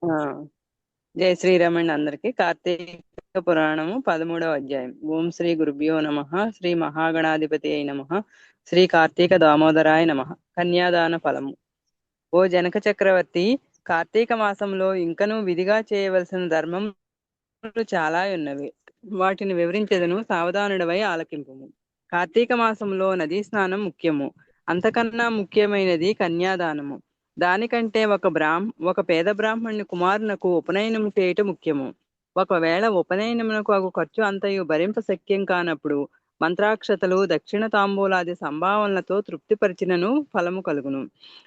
ఆ జై శ్రీరామండి అందరికి. కార్తీక పురాణము 13వ అధ్యాయం. ఓం శ్రీ గురుభ్యో నమః. శ్రీ మహాగణాధిపతి అయి నమః. శ్రీ కార్తీక దామోదరాయ నమః. కన్యాదాన ఫలము. ఓ జనక చక్రవర్తి, కార్తీక మాసంలో ఇంకనూ విధిగా చేయవలసిన ధర్మములు చాలా ఉన్నవి. వాటిని వివరించెదను, సావధానుడవై ఆలకింపుము. కార్తీక మాసంలో నదీ స్నానం ముఖ్యము. అంతకన్నా ముఖ్యమైనది కన్యాదానము. దానికంటే ఒక పేద బ్రాహ్మణుని కుమారునకు ఉపనయనము చేయుట ముఖ్యము. ఒకవేళ ఉపనయనమునకు అగు ఖర్చు అంతయు భరింప శక్యం కానప్పుడు మంత్రాక్షతలు, దక్షిణ తాంబూలాది సంభావనలతో తృప్తిపరిచినను ఫలము కలుగును.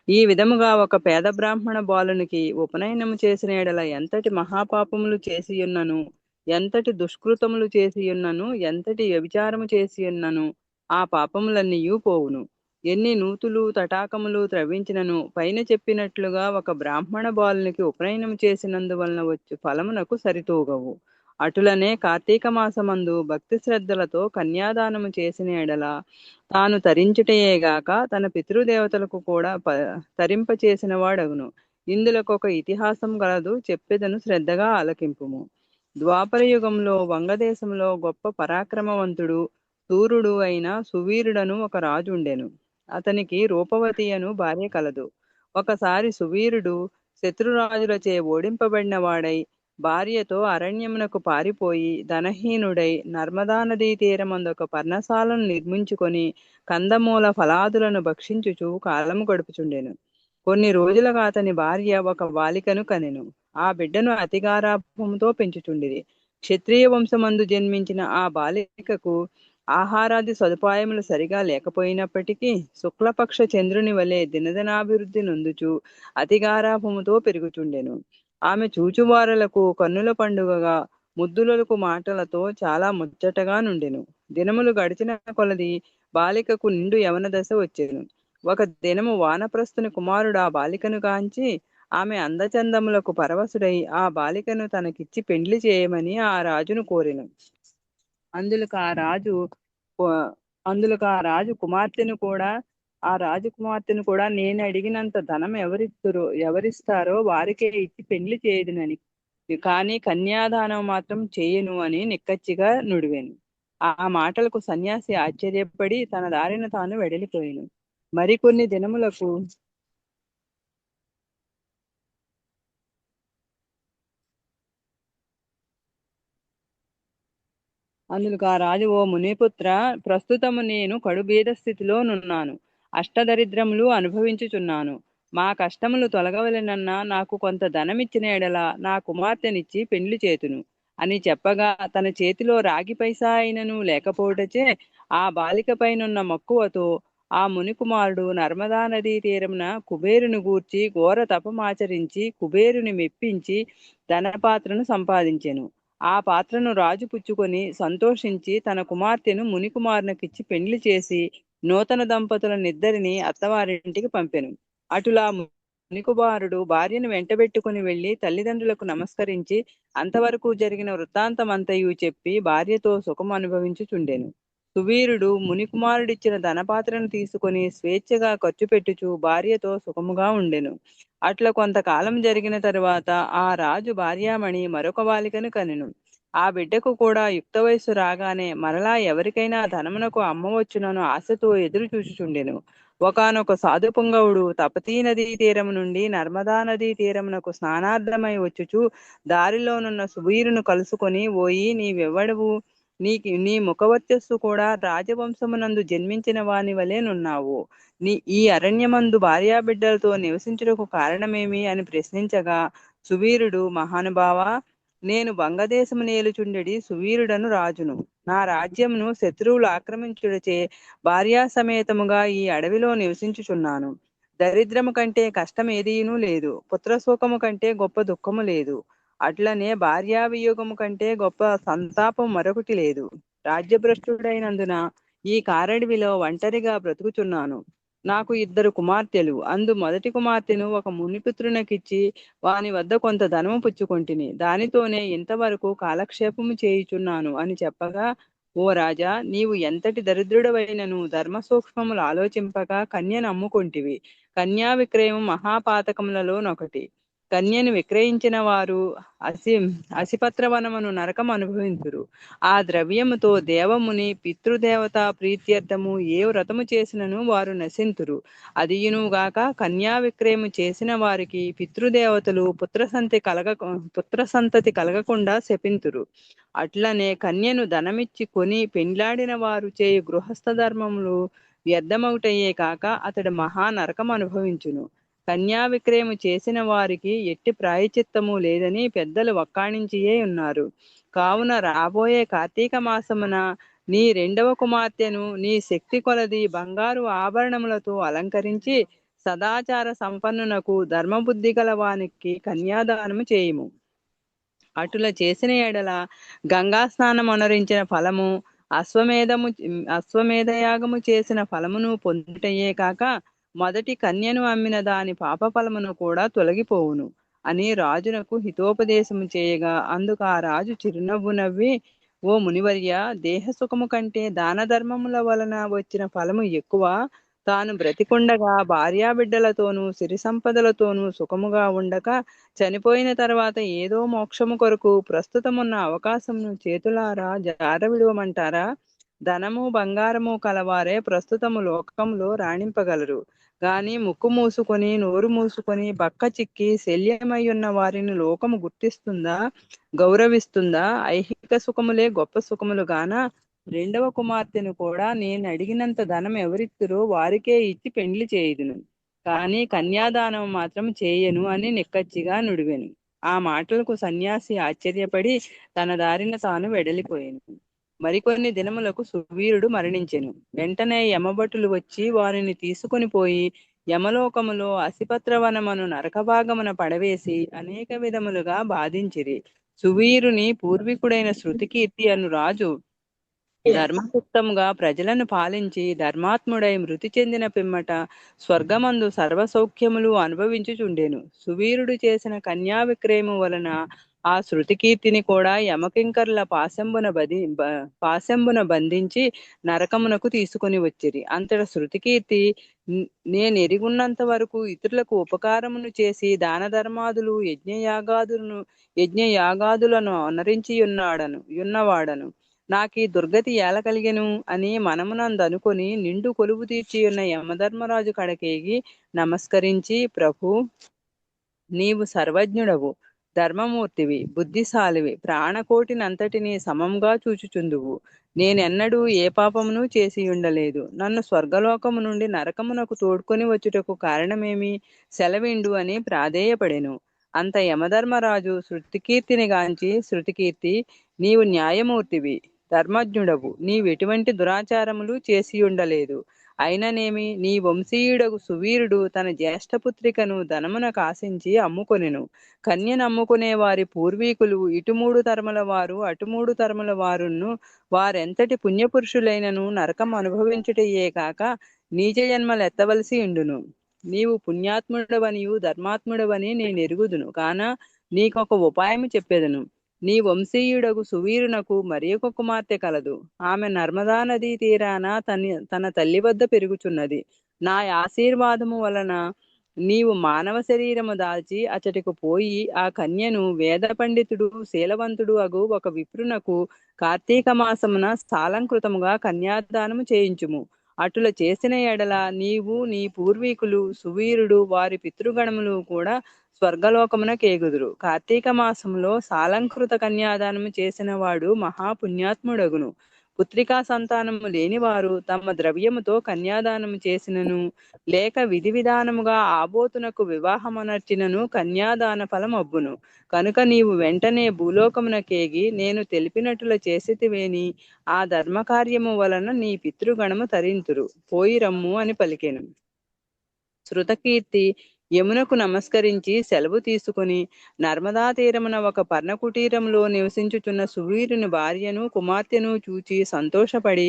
ఈ విధముగా ఒక పేద బ్రాహ్మణ బాలునికి ఉపనయనము చేసిన ఎడల ఎంతటి మహాపాపములు చేసియున్నను, ఎంతటి దుష్కృతములు చేసియున్నను, ఎంతటి వ్యభిచారము చేసియున్నను ఆ పాపములన్నీయూ పోవును. ఎన్ని నూతులు తటాకములు త్రవ్వించినను పైన చెప్పినట్లుగా ఒక బ్రాహ్మణ బాలునికి ఉపనయనం చేసినందువలన వచ్చు ఫలమునకు సరితూగవు. అటులనే కార్తీక మాసమందు భక్తి శ్రద్ధలతో కన్యాదానము చేసిన ఎడల తాను తరించుటయేగాక తన పితృదేవతలకు కూడా తరింప చేసిన వాడగును. ఇందులకొక ఇతిహాసం గలదు, చెప్పెదను, శ్రద్ధగా ఆలకింపుము. ద్వాపర యుగంలో వంగదేశంలో గొప్ప పరాక్రమవంతుడు సూర్యుడు అయిన సువీరుడను ఒక రాజు ఉండెను. అతనికి రూపవతి అను భార్య కలదు. ఒకసారి సువీరుడు శత్రురాజులచే ఓడింపబడిన వాడై భార్యతో అరణ్యమునకు పారిపోయి ధనహీనుడై నర్మదా నదీ తీరమందొక పర్ణశాలను నిర్మించుకొని కందమూల ఫలాదులను భక్షించుచు కాలము గడుపుచుండెను. కొన్ని రోజులుగా అతని భార్య ఒక బాలికను కనెను. ఆ బిడ్డను అతిగారాభముతో పెంచుచుండిరి. క్షత్రియ వంశమందు జన్మించిన ఆ బాలికకు ఆహారాది సదుపాయములు సరిగా లేకపోయినప్పటికీ శుక్లపక్ష చంద్రుని వలె దినదినాభివృద్ధి నొందుచు అతిగారాభముతో పెరుగుచుండెను. ఆమె చూచువారలకు కన్నుల పండుగగా ముద్దులకు మాటలతో చాలా ముచ్చటగా నుండెను. దినములు గడిచిన కొలది బాలికకు నిండు యవన దశ వచ్చెను. ఒక దినము వానప్రస్థుని కుమారుడు ఆ బాలికను కాంచి ఆమె అందచందములకు పరవశుడై ఆ బాలికను తనకిచ్చి పెండ్లి చేయమని ఆ రాజును కోరెను. అందులకు ఆ రాజు అందులకు ఆ రాజకుమార్తెను కూడా నేను అడిగినంత ధనం ఎవరిస్తారో వారికే ఇచ్చి పెండ్లి చేయదునని, కానీ కన్యాదానం మాత్రం చేయను అని నిక్కచ్చిగా నుడివెను. ఆ మాటలకు సన్యాసి ఆశ్చర్యపడి తన దారిన తాను వెడలిపోయాను. మరికొన్ని దినములకు అందుకు ఆ రాజు, ఓ మునిపుత్ర, ప్రస్తుతము నేను కడుబీద స్థితిలో నున్నాను. అష్టదరిద్రములు అనుభవించుచున్నాను. మా కష్టములు తొలగవలెనన్నా నాకు కొంత ధనమిచ్చిన ఎడల నా కుమార్తెనిచ్చి పెండ్లి చేతును అని చెప్పగా, తన చేతిలో రాగి పైసా అయినను లేకపోవటచే ఆ బాలిక పైనున్న మక్కువతో ఆ మునికుమారుడు నర్మదా నదీ తీరమున కుబేరుని గూర్చి ఘోర తపమాచరించి కుబేరుని మెప్పించి ధనపాత్రను సంపాదించెను. ఆ పాత్రను రాజు పుచ్చుకొని సంతోషించి తన కుమార్తెను మునికుమారునికిచ్చి పెండ్లి చేసి నూతన దంపతులనిద్దరిని అత్తవారింటికి పంపెను. అటులా మునికుమారుడు భార్యను వెంటబెట్టుకుని వెళ్లి తల్లిదండ్రులకు నమస్కరించి అంతవరకు జరిగిన వృత్తాంతమంతయు చెప్పి భార్యతో సుఖం అనుభవించుచుండెను. సువీరుడు మునికుమారుడిచ్చిన ధనపాత్రను తీసుకుని స్వేచ్ఛగా ఖర్చు పెట్టుచు భార్యతో సుఖముగా ఉండెను. అట్లా కొంతకాలం జరిగిన తరువాత ఆ రాజు భార్యామణి మరొక బాలికను కనెను. ఆ బిడ్డకు కూడా యుక్త వయస్సు రాగానే మరలా ఎవరికైనా ధనమునకు అమ్మవచ్చునను ఆశతో ఎదురు చూచుచుండెను. ఒకానొక సాధుపుంగవుడు తపతీ నదీ తీరము నుండి నర్మదా నదీ తీరమునకు స్నానార్థమై వచ్చుచు దారిలోనున్న సువీరును కలుసుకొని, ఓయి, నీవెవ్వడవు? నీ ముఖవర్చస్సు కూడా రాజవంశమునందు జన్మించిన వాని వలె నున్నావు. ఈ అరణ్యమందు భార్యాబిడ్డలతో నివసించుటకు కారణమేమి అని ప్రశ్నించగా, సువీరుడు, మహానుభావా, నేను వంగదేశము నేలుచుండెడి సువీరుడను రాజును. నా రాజ్యమును శత్రువులు ఆక్రమించుటచే భార్యా సమేతముగా ఈ అడవిలో నివసించుచున్నాను. దరిద్రము కంటే కష్టం ఏదీనూ లేదు. పుత్రశోకము కంటే గొప్ప దుఃఖము లేదు. అట్లనే భార్యా వియోగము కంటే గొప్ప సంతాపం మరొకటి లేదు. రాజ్యభ్రష్టుడైనందున ఈ కారడవిలో ఒంటరిగా బ్రతుకుచున్నాను. నాకు ఇద్దరు కుమార్తెలు. అందు మొదటి కుమార్తెను ఒక మునిపుత్రునికిచ్చి వాని వద్ద కొంత ధనము పుచ్చుకొంటిని. దానితోనే ఇంతవరకు కాలక్షేపము చేయుచున్నాను అని చెప్పగా, ఓ రాజా, నీవు ఎంతటి దరిద్రుడవైనను ధర్మ సూక్ష్మములు ఆలోచింపక కన్యను అమ్ముకొంటివి. కన్యా విక్రయం మహాపాతకములలో నొకటి. కన్యను విక్రయించిన వారు అసిపత్రవనమును నరకం అనుభవింతురు. ఆ ద్రవ్యముతో దేవముని పితృదేవత ప్రీత్యర్థము ఏ వ్రతము చేసినను వారు నశింతురు. అదియునుగాక కన్యా విక్రయము చేసిన వారికి పితృదేవతలు పుత్రసంతతి కలగకుండా శపింతురు. అట్లనే కన్యను ధనమిచ్చి కొని పెండ్లాడిన వారు చేయు గృహస్థ ధర్మములు వ్యర్థమవుటయే కాక అతడు మహా నరకం అనుభవించును. కన్యా విక్రయము చేసిన వారికి ఎట్టి ప్రాయచిత్తము లేదని పెద్దలు వక్కాణించియే ఉన్నారు. కావున రాబోయే కార్తీక మాసమున నీ రెండవ కుమార్తెను నీ శక్తి కొలది బంగారు ఆభరణములతో అలంకరించి సదాచార సంపన్నునకు ధర్మబుద్ధి గల వానికి కన్యాదానము చేయుము. అటుల చేసిన ఎడల గంగా స్నానం అనరించిన ఫలము, అశ్వమేధయాగము చేసిన ఫలమును పొందుటయే కాక మొదటి కన్యను అమ్మిన దాని పాప ఫలమును కూడా తొలగిపోవును అని రాజునకు హితోపదేశము చేయగా, అందుకు ఆ రాజు చిరునవ్వు నవ్వి, ఓ మునివర్య, దేహ సుఖము కంటే దాన ధర్మముల వలన వచ్చిన ఫలము ఎక్కువ. తాను బ్రతికుండగా భార్యాబిడ్డలతోనూ సిరి సంపదలతోనూ సుఖముగా ఉండక చనిపోయిన తర్వాత ఏదో మోక్షము కొరకు ప్రస్తుతమున్న అవకాశమును చేతులారా జార విడువమంటారా? ధనము బంగారము కలవారే ప్రస్తుతము లోకంలో రాణింపగలరు. గాని ముక్కు మూసుకొని నోరు మూసుకొని బక్క చిక్కి శల్యమై ఉన్న వారిని లోకము గుర్తిస్తుందా, గౌరవిస్తుందా? ఐహిక సుఖములే గొప్ప సుఖములు గాన రెండవ కుమార్తెను కూడా నేను అడిగినంత ధనం ఎవరిత్తురో వారికే ఇచ్చి పెండ్లి చేయుదును, కానీ కన్యాదానం మాత్రం చేయను అని నిక్కచ్చిగా నుడివెను. ఆ మాటలకు సన్యాసి ఆశ్చర్యపడి తన దారిన తాను వెడలిపోయాను. మరికొన్ని దినములకు సువీరుడు మరణించెను. వెంటనే యమభటులు వచ్చి వారిని తీసుకొని పోయి యమలోకములో అసిపత్రవనమను నరకభాగమున పడవేసి అనేక విధములుగా బాధించిరి. సువీరుని పూర్వీకుడైన శృతికీర్తి అను రాజు ధర్మయుక్తముగా ప్రజలను పాలించి ధర్మాత్ముడై మృతి చెందిన పిమ్మట స్వర్గమందు సర్వసౌఖ్యములు అనుభవించుచుండెను. సువీరుడు చేసిన కన్యా విక్రయము వలన ఆ శృతికీర్తిని కూడా యమకింకర్ల పాశంబున బంధించి నరకమునకు తీసుకొని వచ్చిరి. అంతట శృతికీర్తి, నేనెరుగున్నంత వరకు ఇతరులకు ఉపకారమును చేసి దాన ధర్మాదులు యజ్ఞయాగాదులను అనరించి యున్నవాడను. నాకీ దుర్గతి ఏల కలిగెను అని మనమునందనుకొని నిండు కొలువు తీర్చియున్న యమధర్మరాజు కడకేగి నమస్కరించి, ప్రభు, నీవు సర్వజ్ఞుడవు, ధర్మమూర్తివి, బుద్ధిశాలివి, ప్రాణకోటినంతటినీ సమంగా చూచుచుందువు. నేనెన్నడూ ఏ పాపమును చేసి ఉండలేదు. నన్ను స్వర్గలోకము నుండి నరకమునకు తోడ్కొని వచ్చుటకు కారణమేమి? సెలవిండు అని ప్రాధేయపడెను. అంత యమధర్మరాజు శృతికీర్తిని గాంచి, శృతికీర్తి, నీవు న్యాయమూర్తివి, ధర్మజ్ఞుడవు, నీవెటువంటి దురాచారములు చేసియుండలేదు. అయిననేమి, నీ వంశీయుడగు సువీరుడు తన జ్యేష్ఠపుత్రికను ధనమునకు ఆశించి అమ్ముకొనెను. కన్యను అమ్ముకునే వారి పూర్వీకులు ఇటు 3 తరముల వారు అటు 3 తరముల వారును వారెంతటి పుణ్యపురుషులైనను నరకం అనుభవించుటయే కాక నీచ జన్మలెత్తవలసి ఉండును. నీవు పుణ్యాత్ముడవనియు ధర్మాత్ముడవని నేనెరుగుదును కాన నీకొక ఉపాయము చెప్పెదను. నీ వంశీయుడగు సువీరునకు మరి ఒక కుమార్తె కలదు. ఆమె నర్మదా నదీ తీరాన తన తల్లి వద్ద పెరుగుచున్నది. నా ఆశీర్వాదము వలన నీవు మానవ శరీరము దాల్చి అచటికి పోయి ఆ కన్యను వేద పండితుడు శీలవంతుడు అగు ఒక విప్రునకు కార్తీక మాసమున సాలంకృతముగా కన్యాదానము చేయించుము. అటుల చేసిన ఎడల నీవు, నీ పూర్వీకులు, సువీరుడు, వారి పితృగణములు కూడా స్వర్గలోకమున కేగుదురు. కార్తీక మాసంలో సాలంకృత కన్యాదానము చేసిన వాడు మహాపుణ్యాత్ముడగును. పుత్రికా సంతానము లేనివారు తమ ద్రవ్యముతో కన్యాదానము చేసినను లేక విధి విధానముగా ఆబోతునకు వివాహమనర్చినను కన్యాదాన ఫలం అబ్బును. కనుక నీవు వెంటనే భూలోకమునకేగి నేను తెలిపినట్ల చేసితివేని ఆ ధర్మకార్యము వలన నీ పితృగణము తరింతురు. పోయి రమ్ము అని పలికెను. శృతకీర్తి యమునకు నమస్కరించి సెలవు తీసుకుని నర్మదా తీరమున ఒక పర్ణకుటీరంలో నివసించుచున్న సువీరుని భార్యను కుమార్తెను చూచి సంతోషపడి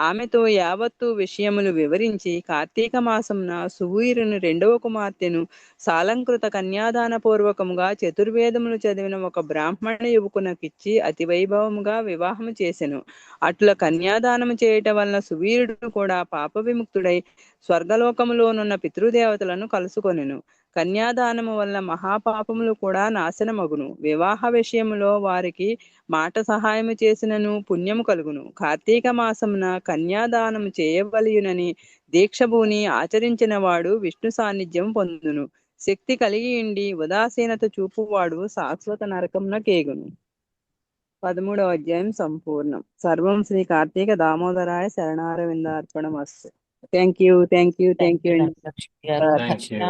ఆమెతో యావత్తు విషయములు వివరించి కార్తీక మాసంన సువీరుని రెండవ కుమార్తెను సాలంకృత కన్యాదాన పూర్వకముగా చతుర్వేదములు చదివిన ఒక బ్రాహ్మణ యువకునకిచ్చి అతి వైభవముగా వివాహము చేసెను. అట్లా కన్యాదానము చేయటం వలన సువీరుడు కూడా పాప విముక్తుడై స్వర్గలోకములోనున్న పితృదేవతలను కలుసుకొనెను. కన్యాదానము వల్ల మహాపాపములు కూడా నాశనమగును. వివాహ విషయములో వారికి మాట సహాయము చేసినను పుణ్యము కలుగును. కార్తీక మాసమున కన్యాదానము చేయవలయునని దీక్షభూని ఆచరించిన వాడు విష్ణు సాన్నిధ్యం పొందును. శక్తి కలిగి ఉండి ఉదాసీనత చూపువాడు శాశ్వత నరకమున కేగును. 13వ అధ్యాయం సంపూర్ణం. సర్వం శ్రీ కార్తీక దామోదరాయ శరణారవిందార్పణమస్తు. Thank you. ధనలక్ష్మి గారు. Thank you.